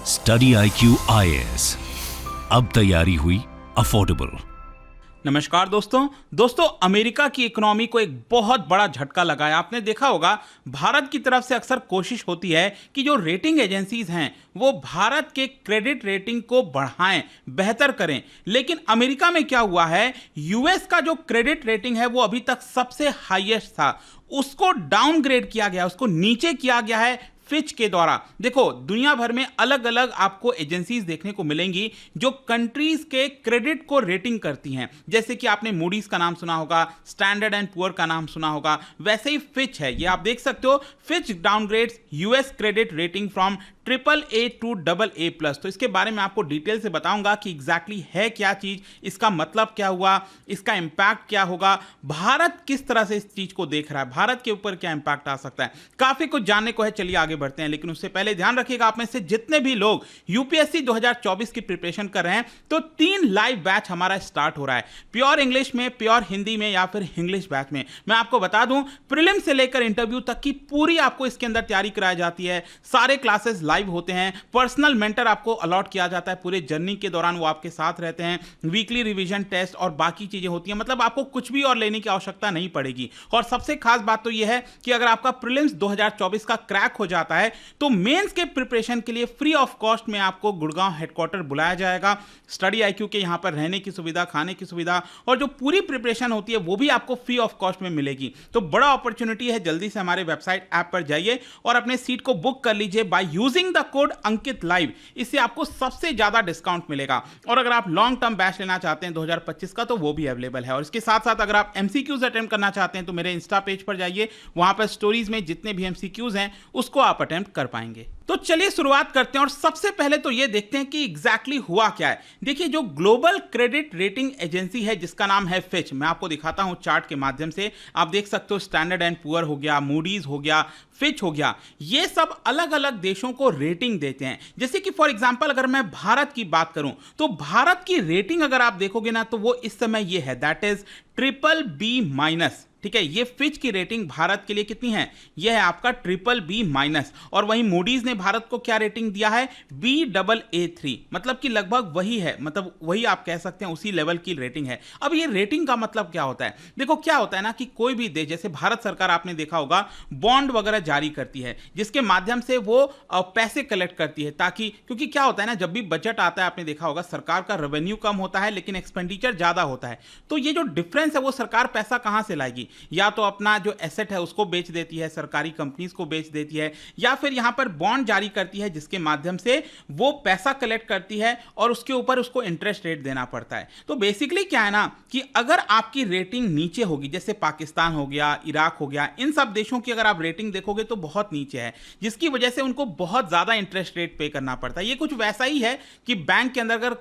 Study IQ IAS, अब तैयारी हुई अफोर्डेबल। नमस्कार दोस्तों, अमेरिका की इकोनॉमी को एक बहुत बड़ा झटका लगा है। आपने देखा होगा भारत की तरफ से अक्सर कोशिश होती है कि जो रेटिंग एजेंसीज हैं वो भारत के क्रेडिट रेटिंग को बढ़ाएं, बेहतर करें। लेकिन अमेरिका में क्या हुआ है, यूएस का जो क्रेडिट रेटिंग है वो अभी तक सबसे हाईएस्ट था, उसको डाउनग्रेड किया गया, उसको नीचे किया गया है फिच के द्वारा। देखो, दुनिया भर में अलग अलग आपको एजेंसीज देखने को मिलेंगी जो कंट्रीज के क्रेडिट को रेटिंग करती हैं। जैसे कि आपने मूडीज का नाम सुना होगा, स्टैंडर्ड एंड पुअर का नाम सुना होगा, वैसे ही फिच है। ये आप देख सकते हो, Fitch downgrades US credit rating from AAA to AA+। तो इसके बारे में आपको डिटेल से बताऊंगा कि एग्जैक्टली है क्या चीज, इसका मतलब क्या हुआ, इसका इंपैक्ट क्या होगा, भारत किस तरह से इस चीज को देख रहा है, भारत के ऊपर क्या इंपैक्ट आ सकता है। काफी कुछ जानने को है, चलिए आगे बढ़ते हैं। लेकिन उससे पहले ध्यान रखिएगा, आप में से जितने भी लोग यूपीएससी 2024 की प्रिपरेशन कर रहे हैं तो 3 लाइव बैच हमारा स्टार्ट हो रहा है, प्योर इंग्लिश में, प्योर हिंदी में या फिर इंग्लिश बैच में। मैं आपको बता दूं, प्रीलिम से लेकर इंटरव्यू तक की पूरी आपको इसके अंदर तैयारी कराई जाती है। सारे क्लासेस लाइव होते हैं, पर्सनल मेंटर आपको अलॉट किया जाता है, पूरे जर्नी के दौरान वो आपके साथ रहते हैं, वीकली रिवीजन टेस्ट और बाकी चीजें होती हैं। मतलब आपको कुछ भी और लेने की आवश्यकता नहीं पड़ेगी। और सबसे खास बात तो यह है कि अगर आपका प्रीलिम्स 2024 का क्रैक हो जाता है तो मेंस के प्रिपरेशन के लिए फ्री ऑफ कॉस्ट में आपको गुड़गांव हेडक्वार्टर बुलाया जाएगा। स्टडी IQ के यहां पर रहने की सुविधा, खाने की सुविधा और जो पूरी प्रिपरेशन होती है वो भी आपको फ्री ऑफ कॉस्ट में मिलेगी। तो बड़ा अपॉर्चुनिटी है, जल्दी से हमारे वेबसाइट ऐप पर जाइए और अपने सीट को बुक कर लीजिए by using the code Ankit live. इससे आपको सबसे ज्यादा डिस्काउंट मिलेगा। और अगर आप लॉन्ग टर्म बैच लेना चाहते हैं 2025 का तो वो भी अवेलेबल है। और इसके साथ साथ अगर आप MCQs अटेम्प्ट करना चाहते हैं तो मेरे इंस्टा पेज पर जाइए, वहां पर स्टोरीज में जितने भी MCQs हैं उसको आप अटेम्प्ट कर पाएंगे। तो चलिए शुरुआत करते हैं और सबसे पहले तो ये देखते हैं कि एग्जैक्टली हुआ क्या है। देखिए, जो ग्लोबल क्रेडिट रेटिंग एजेंसी है जिसका नाम है फिच, मैं आपको दिखाता हूं चार्ट के माध्यम से। आप देख सकते हो, स्टैंडर्ड एंड पुअर हो गया, मूडीज हो गया, फिच हो गया, ये सब अलग अलग देशों को रेटिंग देते हैं। जैसे कि फॉर एग्जांपल अगर मैं भारत की बात करूं तो भारत की रेटिंग अगर आप देखोगे ना तो वो इस समय ये है, दैट इज BBB-। ठीक है, ये फिच की रेटिंग भारत के लिए कितनी है, यह है आपका BBB-। और वहीं मूडीज ने भारत को क्या रेटिंग दिया है, Baa3। मतलब कि लगभग वही है, मतलब वही आप कह सकते हैं, उसी लेवल की रेटिंग है। अब ये रेटिंग का मतलब क्या होता है, देखो क्या होता है ना कि कोई भी देश, जैसे भारत सरकार आपने देखा होगा बॉन्ड वगैरह जारी करती है जिसके माध्यम से वो पैसे कलेक्ट करती है, ताकि, क्योंकि क्या होता है ना, जब भी बजट आता है आपने देखा होगा सरकार का रेवेन्यू कम होता है लेकिन एक्सपेंडिचर ज्यादा होता है। तो ये जो डिफरेंस है वो सरकार पैसा कहां से लाएगी, या तो अपना जो एसेट है उसको बेच देती है, सरकारी कंपनीज को बेच देती है, या फिर यहां पर बॉन्ड जारी करती है जिसके माध्यम से वो पैसा कलेक्ट करती है और उसके ऊपर उसको इंटरेस्ट रेट देना पड़ता है। तो बेसिकली क्या है ना कि अगर आपकी रेटिंग नीचे होगी, जैसे पाकिस्तान हो गया, इराक हो गया, इन सब देशों की अगर आप रेटिंग देखोगे तो बहुत नीचे है, जिसकी वजह से उनको बहुत ज्यादा इंटरेस्ट रेट पे करना पड़ता है। ये कुछ वैसा ही है कि बैंक के अंदर अगर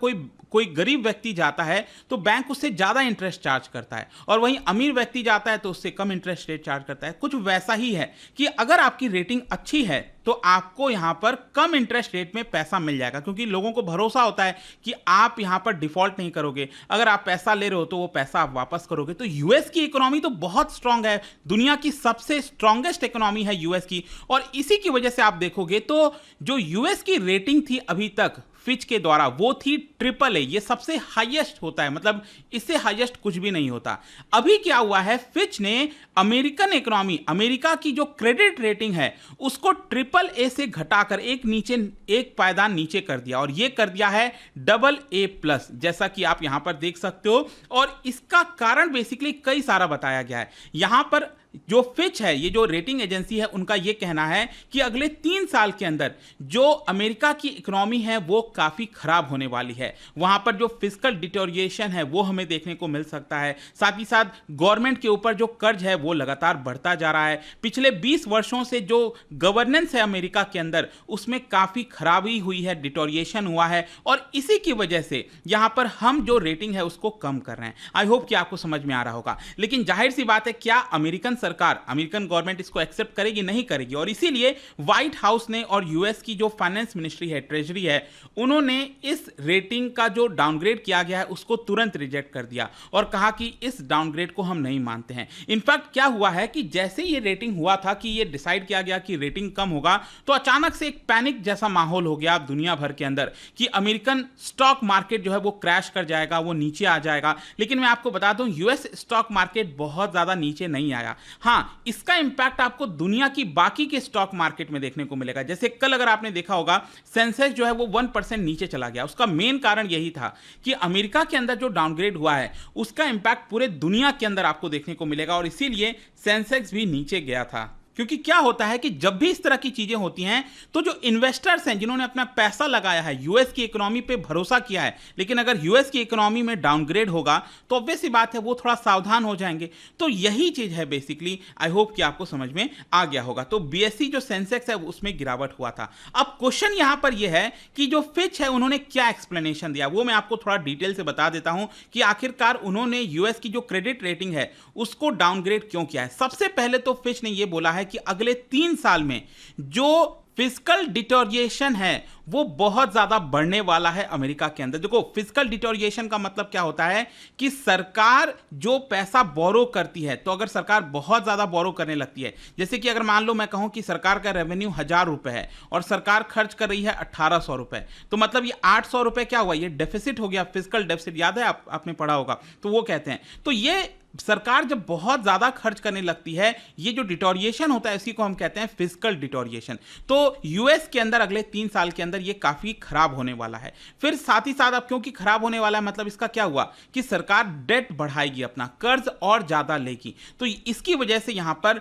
कोई गरीब व्यक्ति जाता है तो बैंक उससे ज्यादा इंटरेस्ट चार्ज करता है, और वहीं अमीर व्यक्ति जाता है तो उससे कम इंटरेस्ट रेट चार्ज करता है। कुछ वैसा ही है कि अगर आपकी रेटिंग अच्छी है तो आपको यहां पर कम इंटरेस्ट रेट में पैसा मिल जाएगा, क्योंकि लोगों को भरोसा होता है कि आप यहां पर डिफॉल्ट नहीं करोगे, अगर आप पैसा ले रहे हो तो वो पैसा आप वापस करोगे। तो यूएस की इकोनॉमी तो बहुत स्ट्रांग है, दुनिया की सबसे स्ट्रांगेस्ट इकोनॉमी है यूएस की। और इसी की वजह से आप देखोगे तो जो यूएस की रेटिंग थी अभी तक फिच के द्वारा वो थी AAA। ये सबसे हाईएस्ट होता है, मतलब इससे हाईएस्ट कुछ भी नहीं होता। अभी क्या हुआ है, फिच ने अमेरिकन इकोनॉमी, अमेरिका की जो क्रेडिट रेटिंग है उसको AAA से घटाकर एक पायदान नीचे कर दिया, और ये कर दिया है AA+, जैसा कि आप यहां पर देख सकते हो। और इसका कारण बेसिकली कई सारा बताया गया है। यहां पर जो फिच है, ये जो रेटिंग एजेंसी है, उनका ये कहना है कि अगले 3 साल के अंदर जो अमेरिका की इकोनॉमी है वो काफी खराब होने वाली है। वहां पर जो फिस्कल डिटोरिएशन है वो हमें देखने को मिल सकता है। साथ ही साथ गवर्नमेंट के ऊपर जो कर्ज है वो लगातार बढ़ता जा रहा है। पिछले 20 वर्षों से जो गवर्नेंस है अमेरिका के अंदर उसमें काफी खराबी हुई है, डिटोरिएशन हुआ है, और इसी की वजह से यहां पर हम जो रेटिंग है उसको कम कर रहे हैं। आई होप कि आपको समझ में आ रहा होगा। लेकिन जाहिर सी बात है, क्या अमेरिकन सरकार, अमेरिकन गवर्नमेंट इसको एक्सेप्ट करेगी, नहीं करेगी। और इसीलिए व्हाइट हाउस ने और यूएस की जो फाइनेंस मिनिस्ट्री है, ट्रेजरी है, उन्होंने इस रेटिंग का जो डाउनग्रेड किया गया है उसको तुरंत रिजेक्ट कर दिया और कहा कि इस डाउनग्रेड को हम नहीं मानते हैं। इनफैक्ट क्या हुआ है कि जैसे ये रेटिंग हुआ था कि ये डिसाइड किया गया कि रेटिंग कम होगा, तो अचानक से एक पैनिक जैसा माहौल हो गया दुनिया भर के अंदर कि अमेरिकन स्टॉक मार्केट जो है वो क्रैश कर जाएगा, वो नीचे आ जाएगा। लेकिन मैं आपको बता दूं, यूएस स्टॉक मार्केट बहुत ज्यादा नीचे नहीं आया। हां, इसका इंपैक्ट आपको दुनिया की बाकी के स्टॉक मार्केट में देखने को मिलेगा। जैसे कल अगर आपने देखा होगा, सेंसेक्स जो है वो 1% नीचे चला गया। उसका मेन कारण यही था कि अमेरिका के अंदर जो डाउनग्रेड हुआ है उसका इंपैक्ट पूरे दुनिया के अंदर आपको देखने को मिलेगा और इसीलिए सेंसेक्स भी नीचे गया था। क्योंकि क्या होता है कि जब भी इस तरह की चीजें होती हैं तो जो इन्वेस्टर्स हैं, जिन्होंने अपना पैसा लगाया है, यूएस की इकोनॉमी पे भरोसा किया है, लेकिन अगर यूएस की इकोनॉमी में डाउनग्रेड होगा तो ऑब्वियस सी बात है वो थोड़ा सावधान हो जाएंगे। तो यही चीज है बेसिकली। आई होप कि आपको समझ में आ गया होगा। तो बीएसई जो सेंसेक्स है उसमें गिरावट हुआ था। अब क्वेश्चन यहां पर यह है कि जो फिच है उन्होंने क्या एक्सप्लेनेशन दिया, वो मैं आपको थोड़ा डिटेल से बता देता हूं कि आखिरकार उन्होंने यूएस की जो क्रेडिट रेटिंग है उसको डाउनग्रेड क्यों किया है। सबसे पहले तो फिच ने यह बोला है कि अगले 3 साल में जो फिस्कल डिटोरिएशन है वो बहुत ज्यादा बढ़ने वाला है अमेरिका के अंदर। देखो, फिस्कल डिटोरिएशन का मतलब क्या होता है कि सरकार जो पैसा बोरो करती है, तो अगर सरकार बहुत ज्यादा बोरो करने लगती है, जैसे कि अगर मान लो मैं कहूं कि सरकार का रेवेन्यू 1000 रुपए है और सरकार खर्च कर रही है 1800 रुपए, तो मतलब ये 800 रुपए क्या हुआ, ये डेफिसिट हो गया, फिस्कल डेफिसिट। याद है, आपने पढ़ा होगा। तो वो कहते हैं, तो ये सरकार जब बहुत ज्यादा खर्च करने लगती है, ये जो डिटोरिएशन होता है इसी को हम कहते हैं फिस्कल डिटोरिएशन। तो यूएस के अंदर अगले 3 साल के अंदर ये काफी खराब होने वाला है। फिर साथ ही साथ अब क्योंकि खराब होने वाला है, मतलब इसका क्या हुआ कि सरकार डेट बढ़ाएगी, अपना कर्ज और ज्यादा लेगी। तो इसकी वजह से यहां पर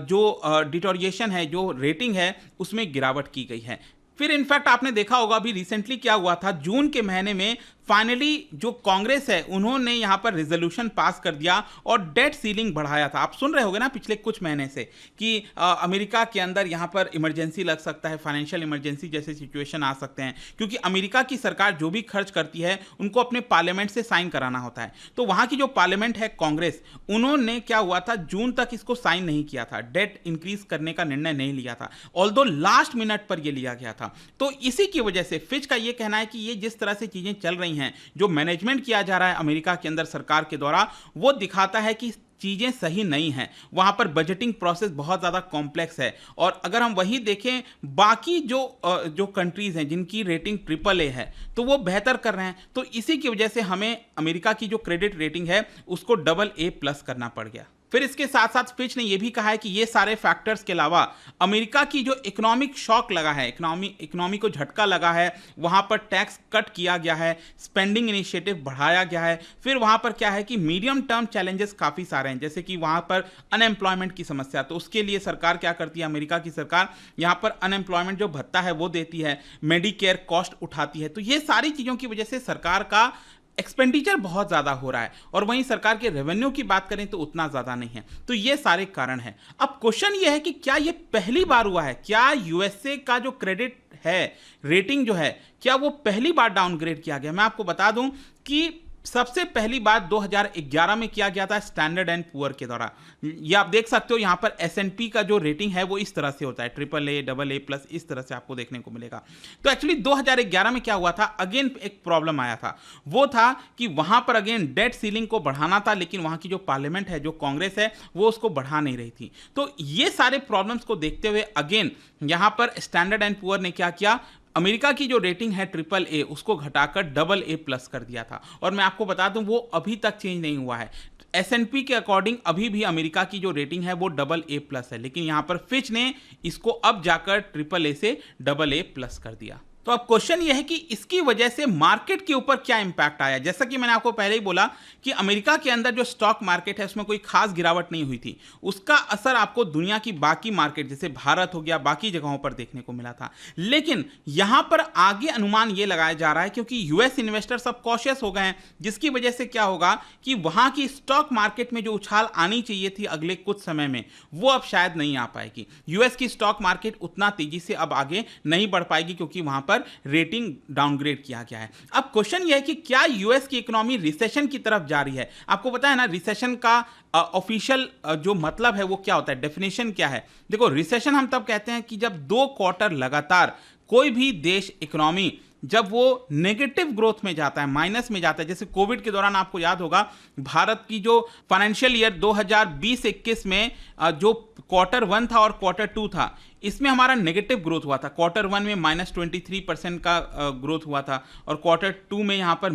जो डिटोरिएशन है, जो रेटिंग है, उसमें गिरावट की गई है। फिर इनफैक्ट आपने देखा होगा अभी रिसेंटली क्या हुआ था, जून के महीने में फाइनली जो कांग्रेस है उन्होंने यहां पर रेजोल्यूशन पास कर दिया और डेट सीलिंग बढ़ाया था। आप सुन रहे होगे ना पिछले कुछ महीने से कि अमेरिका के अंदर यहां पर इमरजेंसी लग सकता है, फाइनेंशियल इमरजेंसी जैसे सिचुएशन आ सकते हैं, क्योंकि अमेरिका की सरकार जो भी खर्च करती है उनको अपने पार्लियामेंट से साइन कराना होता है। तो वहां की जो पार्लियामेंट है कांग्रेस, उन्होंने क्या हुआ था, जून तक इसको साइन नहीं किया था, डेट इंक्रीज करने का निर्णय नहीं लिया था, ऑल्दो लास्ट मिनट पर यह लिया गया था। तो इसी की वजह से फिच का यह कहना है कि ये जिस तरह से चीजें चल रही हैं, जो मैनेजमेंट किया जा रहा है अमेरिका के अंदर सरकार के द्वारा, वो दिखाता है कि चीजें सही नहीं हैं। वहां पर बजटिंग प्रोसेस बहुत ज्यादा कॉम्प्लेक्स है। और अगर हम वही देखें, बाकी जो कंट्रीज हैं जिनकी रेटिंग AAA है, तो वो बेहतर कर रहे हैं। तो इसी की वजह से हमें अमेरिका की जो क्रेडिट रेटिंग है उसको AA+ करना पड़ गया। फिर इसके साथ साथ फिच ने यह भी कहा है कि ये सारे फैक्टर्स के अलावा अमेरिका की जो इकोनॉमिक शॉक लगा है, इकोनॉमी को झटका लगा है, वहां पर टैक्स कट किया गया है, स्पेंडिंग इनिशिएटिव बढ़ाया गया है। फिर वहां पर क्या है कि मीडियम टर्म चैलेंजेस काफी सारे हैं, जैसे कि वहां पर अनएम्प्लॉयमेंट की समस्या। तो उसके लिए सरकार क्या करती है, अमेरिका की सरकार यहां पर अनएम्प्लॉयमेंट जो भत्ता है वो देती है, मेडिकेयर कॉस्ट उठाती है। तो ये सारी चीजों की वजह से सरकार का एक्सपेंडिचर बहुत ज्यादा हो रहा है और वहीं सरकार के रेवेन्यू की बात करें तो उतना ज्यादा नहीं है। तो ये सारे कारण हैं। अब क्वेश्चन ये है कि क्या ये पहली बार हुआ है, क्या यूएसए का जो क्रेडिट है, रेटिंग जो है, क्या वो पहली बार डाउनग्रेड किया गया? मैं आपको बता दूं कि सबसे पहली बार 2011 में किया गया था स्टैंडर्ड एंड पुअर के द्वारा। ये आप देख सकते हो यहां पर S&P का जो रेटिंग है वो इस तरह से होता है, AAA, AA+, इस तरह से आपको देखने को मिलेगा। तो एक्चुअली 2011 में क्या हुआ था, अगेन एक प्रॉब्लम आया था, वो था कि वहां पर अगेन डेट सीलिंग को बढ़ाना था, लेकिन वहां की जो पार्लियामेंट है, जो कांग्रेस है, वो उसको बढ़ा नहीं रही थी। तो ये सारे प्रॉब्लम्स को देखते हुए अगेन यहां पर स्टैंडर्ड एंड पुअर ने क्या किया, अमेरिका की जो रेटिंग है AAA उसको घटाकर AA+ कर दिया था। और मैं आपको बता दूं वो अभी तक चेंज नहीं हुआ है। S&P के अकॉर्डिंग अभी भी अमेरिका की जो रेटिंग है वो AA+ है, लेकिन यहां पर फिच ने इसको अब जाकर AAA से AA+ कर दिया। तो अब क्वेश्चन यह है कि इसकी वजह से मार्केट के ऊपर क्या इंपैक्ट आया। जैसा कि मैंने आपको पहले ही बोला कि अमेरिका के अंदर जो स्टॉक मार्केट है उसमें कोई खास गिरावट नहीं हुई थी, उसका असर आपको दुनिया की बाकी मार्केट जैसे भारत हो गया, बाकी जगहों पर देखने को मिला था। लेकिन यहां पर आगे अनुमान यह लगाया जा रहा है क्योंकि यूएस इन्वेस्टर सब कॉशियस हो गए हैं, जिसकी वजह से क्या होगा कि वहां की स्टॉक मार्केट में जो उछाल आनी चाहिए थी अगले कुछ समय में, वो अब शायद नहीं आ पाएगी। यूएस की स्टॉक मार्केट उतना तेजी से अब आगे नहीं बढ़ पाएगी क्योंकि वहां पर पर रेटिंग डाउनग्रेड किया गया है। अब क्वेश्चन यह है कि क्या यूएस की इकोनॉमी रिसेशन की तरफ जा रही है? आपको पता है ना रिसेशन का ऑफिशियल जो मतलब है वो क्या होता है, डेफिनेशन क्या है? देखो, रिसेशन हम तब कहते हैं कि जब 2 क्वार्टर लगातार कोई भी देश इकोनॉमी जब वो नेगेटिव ग्रोथ में जाता है, माइनस में जाता है। जैसे कोविड के दौरान आपको याद होगा भारत की जो फाइनेंशियल ईयर 2020-21 में जो क्वार्टर 1 था और क्वार्टर 2 था, इसमें हमारा नेगेटिव ग्रोथ हुआ था। क्वार्टर 1 में -23% का ग्रोथ हुआ था और क्वार्टर 2 में यहाँ पर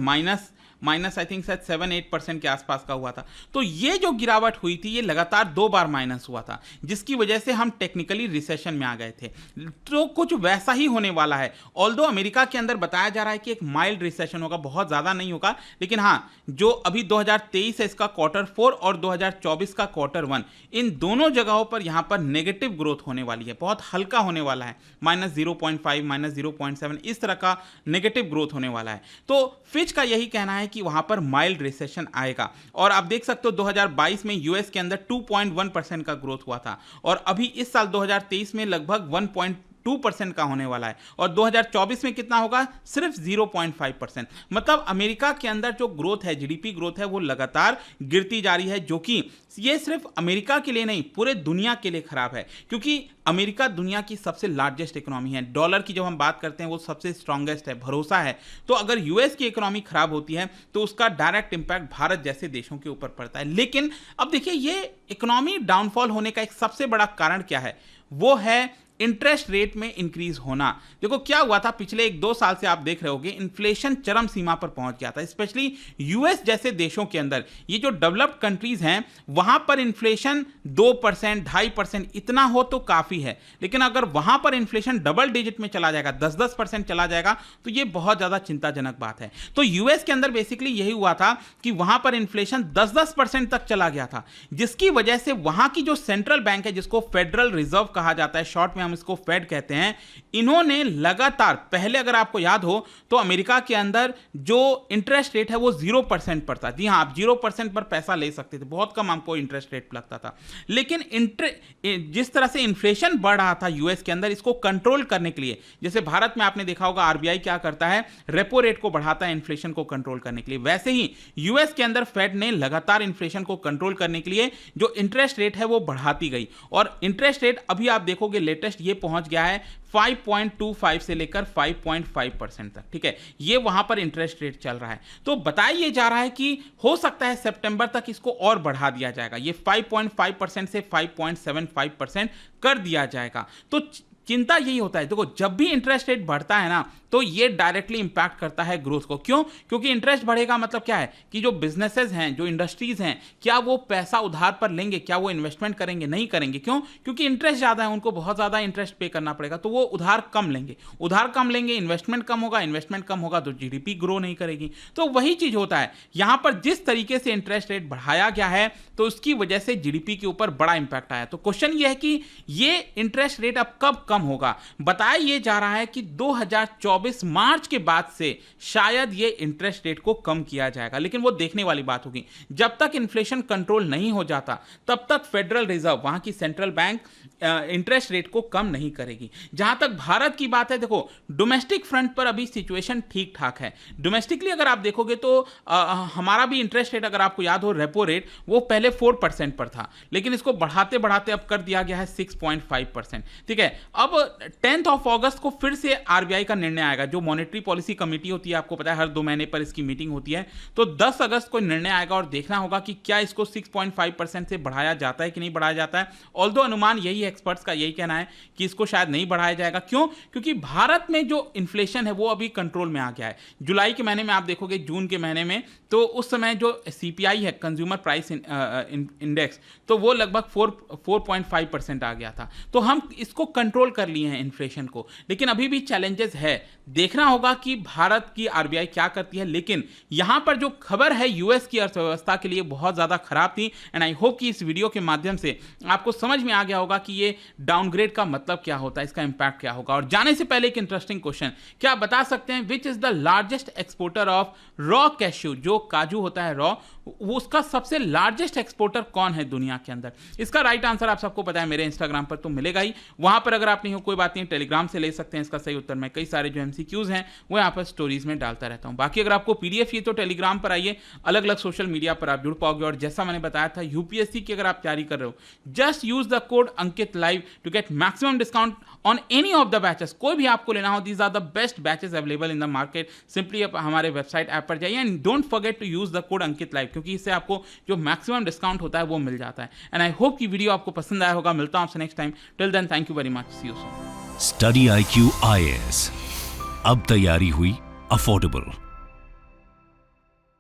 माइनस आई थिंक शायद 7-8% के आसपास का हुआ था। तो ये जो गिरावट हुई थी ये लगातार 2 बार माइनस हुआ था, जिसकी वजह से हम टेक्निकली रिसेशन में आ गए थे। तो कुछ वैसा ही होने वाला है। ऑल्दो अमेरिका के अंदर बताया जा रहा है कि एक माइल्ड रिसेशन होगा, बहुत ज़्यादा नहीं होगा, लेकिन हाँ, जो अभी 2023 है इसका क्वार्टर 4 और 2024 का क्वार्टर 1, इन दोनों जगहों पर यहाँ पर नेगेटिव ग्रोथ होने वाली है। बहुत हल्का होने वाला है, -0.5, -0.7 इस तरह का नेगेटिव ग्रोथ होने वाला है। तो फिच का यही कहना है कि वहां पर माइल्ड रिसेशन आएगा। और आप देख सकते हो 2022 में यूएस के अंदर 2.1% का ग्रोथ हुआ था और अभी इस साल 2023 में लगभग 1.2% का होने वाला है और 2024 में कितना होगा? सिर्फ 0.5%। मतलब अमेरिका के अंदर जो ग्रोथ है, जीडीपी ग्रोथ है, वो लगातार गिरती जा रही है, जो कि ये सिर्फ अमेरिका के लिए नहीं पूरे दुनिया के लिए खराब है, क्योंकि अमेरिका दुनिया की सबसे लार्जेस्ट इकोनॉमी है। डॉलर की जब हम बात करते हैं वो सबसे स्ट्रांगेस्ट है, भरोसा है। तो अगर यूएस की इकोनॉमी खराब होती है तो उसका डायरेक्ट इंपैक्ट भारत जैसे देशों के ऊपर पड़ता है। लेकिन अब देखिए, ये इकोनॉमी डाउनफॉल होने का एक सबसे बड़ा कारण क्या है? वो है इंटरेस्ट रेट में इंक्रीज होना। देखो क्या हुआ था, पिछले 1-2 साल से आप देख रहे होगे इन्फ्लेशन चरम सीमा पर पहुंच गया था, स्पेशली यूएस जैसे देशों के अंदर। ये जो डेवलप्ड कंट्रीज हैं वहां पर इन्फ्लेशन 2%, 2.5% इतना हो तो काफी है, लेकिन अगर वहां पर इन्फ्लेशन डबल डिजिट में चला जाएगा, 10-10% चला जाएगा, तो ये बहुत ज्यादा चिंताजनक बात है। तो यूएस के अंदर बेसिकली यही हुआ था कि वहां पर इन्फ्लेशन 10-10% तक चला गया था, जिसकी वजह से वहां की जो सेंट्रल बैंक है, जिसको फेडरल रिजर्व कहा जाता है, शॉर्ट में हम इसको फेड कहते हैं, इन्होंने लगातार, पहले अगर आपको याद हो तो अमेरिका के अंदर जो इंटरेस्ट रेट है वो 0% पर था। जी हाँ, आप 0% पर पैसा ले सकते थे, बहुत कम आपको इंटरेस्ट रेट लगता था। लेकिन जिस तरह से इन्फ्लेशन बढ़ रहा था यूएस के अंदर, इसको कंट्रोल करने के लिए, जैसे भारत में आपने देखा होगा आरबीआई क्या करता है, रेपो रेट को बढ़ाता है इन्फ्लेशन को कंट्रोल करने के लिए, वैसे ही यूएस के अंदर फेड ने लगातार इन्फ्लेशन को कंट्रोल करने के लिए जो इंटरेस्ट रेट है वो बढ़ाती गई। और इंटरेस्ट रेट अभी आप देखोगे लेटेस्ट ये पहुंच गया है 5.25 से लेकर 5.5% तक। ठीक है, ये वहां पर इंटरेस्ट रेट चल रहा है। तो बताया जा रहा है कि हो सकता है सितंबर तक इसको और बढ़ा दिया जाएगा, ये 5.5% से 5.75% कर दिया जाएगा। तो चिंता यही होता है, देखो जब भी इंटरेस्ट रेट बढ़ता है ना तो ये डायरेक्टली इंपैक्ट करता है ग्रोथ को। क्यों? क्योंकि इंटरेस्ट बढ़ेगा मतलब क्या है कि जो बिजनेसेस हैं, जो इंडस्ट्रीज हैं, क्या वो पैसा उधार पर लेंगे, क्या वो इन्वेस्टमेंट करेंगे? नहीं करेंगे। क्यों? क्योंकि इंटरेस्ट ज़्यादा है, उनको बहुत ज़्यादा इंटरेस्ट पे करना पड़ेगा, तो वो उधार कम लेंगे, इन्वेस्टमेंट कम होगा तो जीडीपी ग्रो नहीं करेगी। तो वही चीज़ होता है यहाँ पर, जिस तरीके से इंटरेस्ट रेट बढ़ाया गया है तो उसकी वजह से जीडीपी के ऊपर बड़ा इंपैक्ट आया। तो क्वेश्चन ये है कि ये इंटरेस्ट रेट अब कब कम होगा? बताया ये जा रहा है कि 2024 मार्च के बाद से शायद ये इंटरेस्ट रेट को कम किया जाएगा, लेकिन वो देखने वाली बात होगी। जब तक इन्फ्लेशन कंट्रोल नहीं हो जाता तब तक फेडरल रिजर्व, वहां की सेंट्रल बैंक, इंटरेस्ट रेट को कम नहीं करेगी। जहां तक भारत की बात है, देखो डोमेस्टिक फ्रंट पर अभी सिचुएशन ठीक ठाक है। डोमेस्टिकली अगर आप देखोगे तो हमारा भी इंटरेस्ट रेट, अगर आपको याद हो, रेपो रेट वो पहले 4% पर था, लेकिन इसको बढ़ाते बढ़ाते अब कर दिया गया है 6.5%। ठीक है, अब 10 अगस्त को फिर से आरबीआई का निर्णय आएगा। जो मॉनेटरी पॉलिसी कमेटी होती है, आपको पता है हर 2 महीने पर इसकी मीटिंग होती है, तो 10 अगस्त को निर्णय आएगा और देखना होगा कि क्या इसको 6.5% से बढ़ाया जाता है कि नहीं बढ़ाया जाता है। ऑल्दो अनुमान यही, एक्सपर्ट्स का यही कहना है कि इसको शायद नहीं बढ़ाया जाएगा। क्यों? क्योंकि भारत में जो इन्फ्लेशन है वो अभी कंट्रोल में आ गया है। जुलाई के महीने में आप देखोगे, जून के महीने में, तो उस समय जो सीपीआई है, कंज्यूमर प्राइस इंडेक्स, तो वो लगभग 4.5% आ गया था। तो हम इसको कंट्रोल कर लिए हैं इन्फ्लेशन को, लेकिन अभी भी चैलेंजेस है। देखना होगा कि भारत की आरबीआई क्या करती है। लेकिन यहां पर जो खबर है यूएस की अर्थव्यवस्था के लिए बहुत ज्यादा खराब थी, एंड आई होप कि इस वीडियो के माध्यम से आपको समझ में आ गया होगा कि ये डाउनग्रेड का मतलब क्या होता है, इसका इंपैक्ट क्या होगा। और जाने से पहले एक इंटरेस्टिंग क्वेश्चन, क्या आप बता सकते हैं which is the largest exporter of raw cashew, जो काजू होता है रॉ, वो उसका सबसे लार्जेस्ट एक्सपोर्टर कौन है दुनिया के अंदर। इसका राइट आंसर आप सबको पता है, मेरे इंस्टाग्राम पर तो मिलेगा ही, वहां पर अगर आप नहीं हो कोई बात नहीं, टेलीग्राम से ले सकते हैं इसका सही उत्तर। मैं कई सारे जो MCQs हैं वो यहाँ पर स्टोरीज में डालता रहता हूँ। बाकी अगर आपको PDF चाहिए तो टेलीग्राम पर आइए, अलग अलग सोशल मीडिया पर आप जुड़ पाओगे। और जैसा मैंने बताया था, UPSC की अगर आप तैयारी कर रहे हो, just use the code Ankit live to get maximum discount on any of the batches. कोई भी आपको लेना हो, these are the best batches available in the market. Simply आप हमारे वेबसाइट ऐप पर जाइए and don't forget to use the code Ankit live, क्योंकि इससे आपको जो मैक्सिमम डिस्काउंट होता है वो मिल जाता है। एंड आई होप कि वीडियो आपको पसंद आया होगा। मिलता हूं आपसे next time. Till then, thank you very much, see you soon. Study IQ IAS, अब तैयारी हुई अफोर्डेबल।